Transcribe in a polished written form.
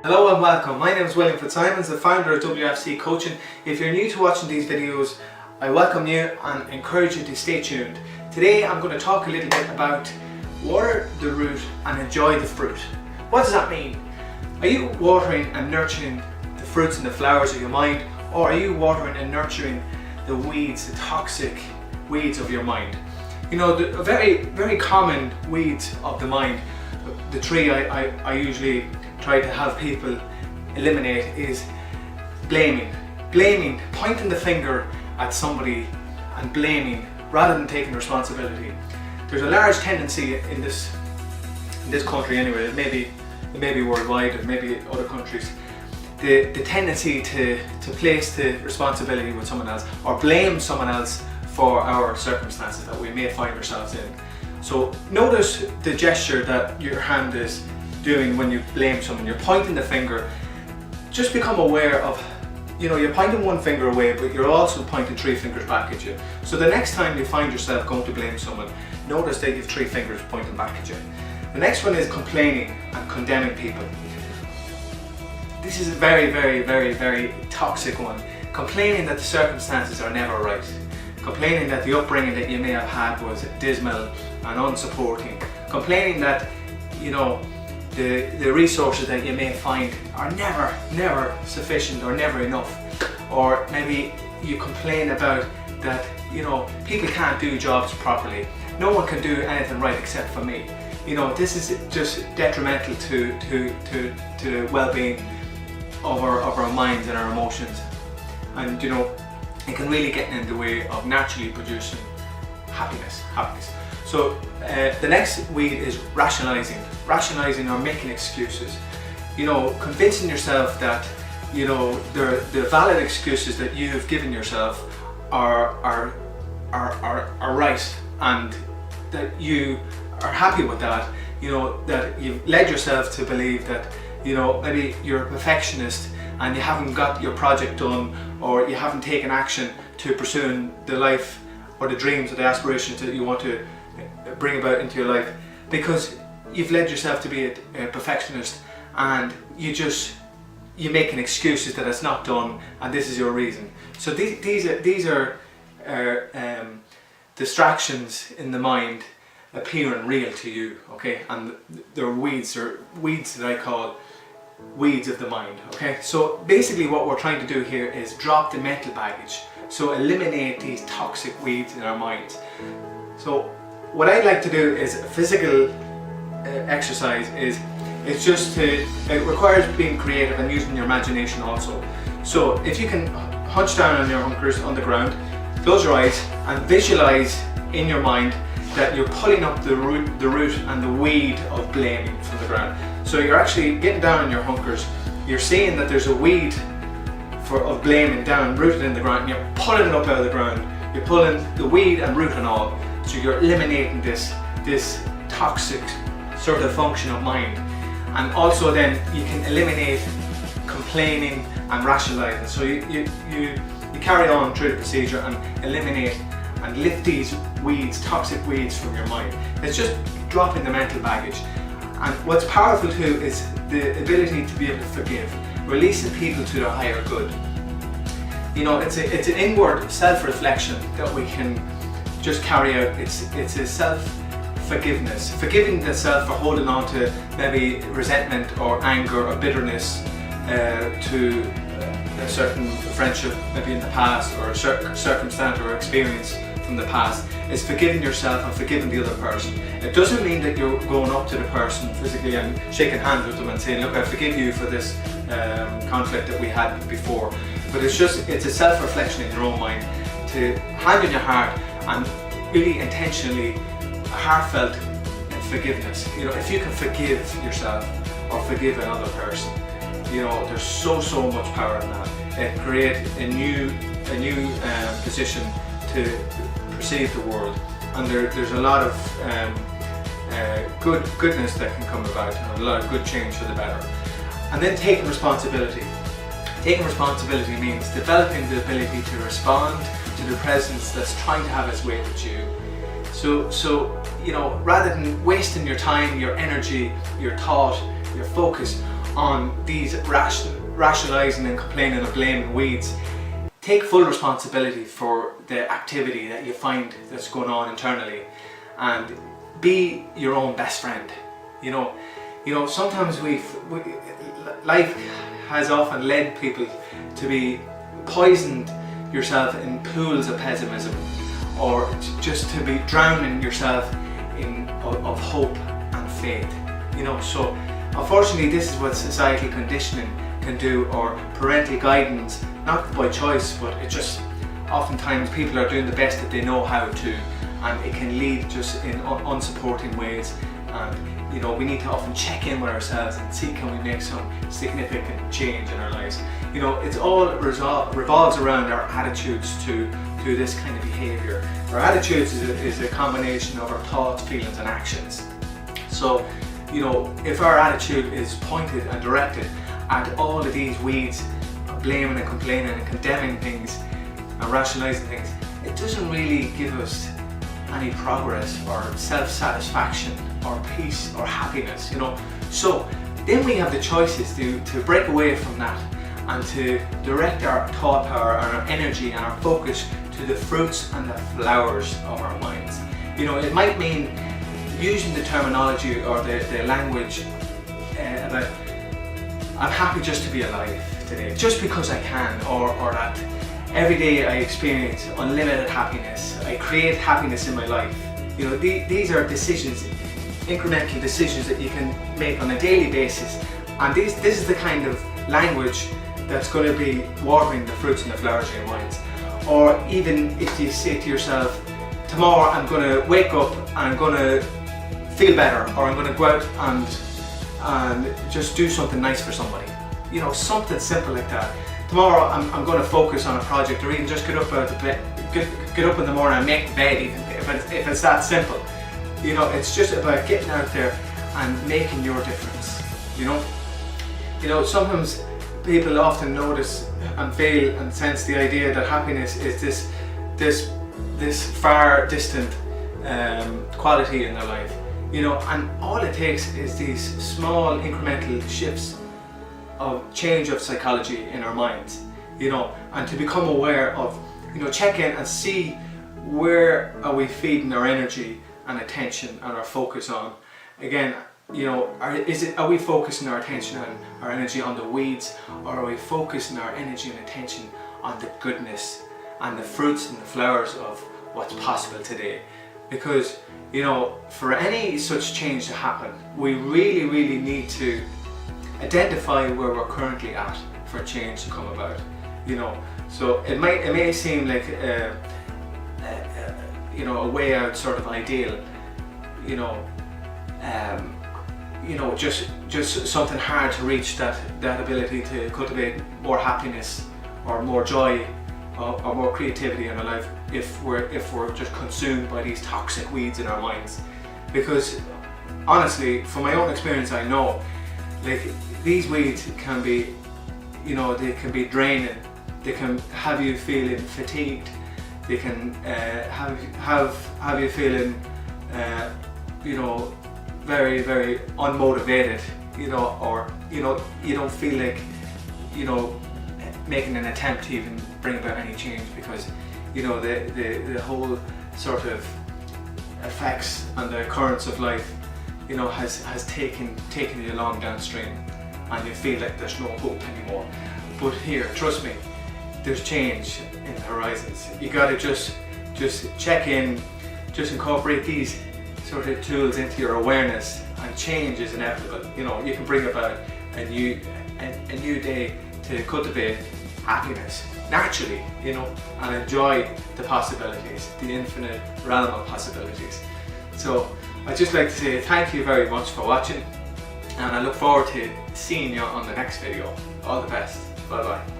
Hello and welcome. My name is William Fitzsimons, the founder of WFC Coaching. If you're new to watching these videos, I welcome you and encourage you to stay tuned. Today I'm going to talk a little bit about water the root and enjoy the fruit. What does that mean? Are you watering and nurturing the fruits and the flowers of your mind, or are you watering and nurturing the weeds, the toxic weeds of your mind? You know, the very common weeds of the mind, the tree I usually try to have people eliminate is blaming, pointing the finger at somebody and blaming rather than taking responsibility. There's a large tendency in this country anyway, it may be worldwide, it may be other countries, the tendency to place the responsibility with someone else or blame someone else for our circumstances that we may find ourselves in. So notice the gesture that your hand is doing when you blame someone. You're pointing the finger. Just become aware of, you're pointing one finger away, but you're also pointing three fingers back at you. So the next time you find yourself going to blame someone, notice that you have three fingers pointing back at you. The next one is complaining and condemning people. This is a very toxic one. Complaining that the circumstances are never right. Complaining that the upbringing that you may have had was dismal and unsupporting. Complaining that, the resources that you may find are never sufficient or never enough. Or maybe you complain about that, people can't do jobs properly. No one can do anything right except for me. This is just detrimental to the well-being of our minds and our emotions. And it can really get in the way of naturally producing happiness. So the next weed is rationalizing or making excuses. Convincing yourself that the valid excuses that you have given yourself are right, and that you are happy with that. That you've led yourself to believe that maybe you're a perfectionist and you haven't got your project done, or you haven't taken action to pursuing the life or the dreams or the aspirations that you want to bring about into your life, because you've led yourself to be a perfectionist, and you're making excuses that it's not done, and this is your reason. So these are distractions in the mind appearing real to you, okay? And they're weeds that I call weeds of the mind, okay? So basically what we're trying to do here is drop the mental baggage, so eliminate these toxic weeds in our minds. So what I'd like to do is a physical exercise is it requires being creative and using your imagination also. So if you can hunch down on your hunkers on the ground, close your eyes and visualize in your mind that you're pulling up the root and the weed of blaming from the ground. So you're actually getting down on your hunkers, you're seeing that there's a weed of blaming down, rooted in the ground, and you're pulling it up out of the ground. You're pulling the weed and root and all. So you're eliminating this toxic sort of function of mind. And also then you can eliminate complaining and rationalizing. So you carry on through the procedure and eliminate and lift these weeds, toxic weeds from your mind. It's just dropping the mental baggage. And what's powerful too is the ability to be able to forgive, releasing people to their higher good. It's an inward self-reflection that we can just carry out. It's a self-forgiveness, forgiving the self for holding on to maybe resentment or anger or bitterness to a certain friendship maybe in the past, or a certain circumstance or experience from the past. Is forgiving yourself and forgiving the other person. It doesn't mean that you're going up to the person physically and shaking hands with them and saying, look, I forgive you for this conflict that we had before. But it's a self-reflection in your own mind, to hand in your heart and really intentionally heartfelt forgiveness. If you can forgive yourself or forgive another person, there's so much power in that. It creates a new position to perceive the world, and there's a lot of goodness that can come about, and a lot of good change for the better. And then taking responsibility. Taking responsibility means developing the ability to respond to the presence that's trying to have its way with you. So rather than wasting your time, your energy, your thought, your focus on these rationalizing and complaining and blaming weeds. Take full responsibility for the activity that you find that's going on internally, and be your own best friend. You know, sometimes life has often led people to be poisoned yourself in pools of pessimism, or just to be drowning yourself of hope and faith. You know, so unfortunately this is what societal conditioning can do, or parental guidance, not by choice, but it just oftentimes people are doing the best that they know how to, and it can lead just in unsupporting ways. And you know, we need to often check in with ourselves and see, can we make some significant change in our lives. You know, it's all revolves around our attitudes to this kind of behavior. Our attitudes is a combination of our thoughts, feelings and actions. So, you know, if our attitude is pointed and directed at all of these weeds, blaming and complaining and condemning things and rationalizing things, it doesn't really give us any progress or self-satisfaction or peace or happiness, you know. So then we have the choices to break away from that and to direct our thought power and our energy and our focus to the fruits and the flowers of our minds. You know, it might mean using the terminology or the language about I'm happy just to be alive today, just because I can, or that every day I experience unlimited happiness, I create happiness in my life. You know, these are decisions, incremental decisions that you can make on a daily basis, and this is the kind of language that's going to be watering the fruits and the flowers of your minds. Or even if you say to yourself, tomorrow I'm going to wake up and I'm going to feel better, or I'm going to go out and just do something nice for somebody. You know, something simple like that. Tomorrow I'm going to focus on a project, or even just get up out of bed, get up in the morning and make the bed, even if it's that simple. You know, it's just about getting out there and making your difference. You know, sometimes people often notice and fail and sense the idea that happiness is this far distant quality in their life. You know, and all it takes is these small incremental shifts of change of psychology in our minds, you know, and to become aware of, you know, check in and see where are we feeding our energy and attention and our focus on. Again, you know, are we focusing our attention and our energy on the weeds, or are we focusing our energy and attention on the goodness and the fruits and the flowers of what's possible today? Because, you know, for any such change to happen, we really need to identify where we're currently at for change to come about. You know, so it may seem like you know, a way out sort of ideal, you know, just something hard to reach, that ability to cultivate more happiness or more joy or more creativity in our life if we're just consumed by these toxic weeds in our minds. Because honestly, from my own experience, I know, like, these weeds can be, you know, they can be draining. They can have you feeling fatigued. They can have you feeling, you know, very unmotivated. You know, or you know, you don't feel like, you know, making an attempt to even bring about any change, because, you know, the whole sort of effects and the currents of life, you know, has taken you along downstream, and you feel like there's no hope anymore. But here, trust me, there's change in the horizons. You gotta just check in, just incorporate these sort of tools into your awareness, and change is inevitable. You know, you can bring about a new day to cultivate happiness naturally, you know, and enjoy the possibilities, the infinite realm of possibilities. So I'd just like to say thank you very much for watching, and I look forward to seeing you on the next video. All the best. Bye bye.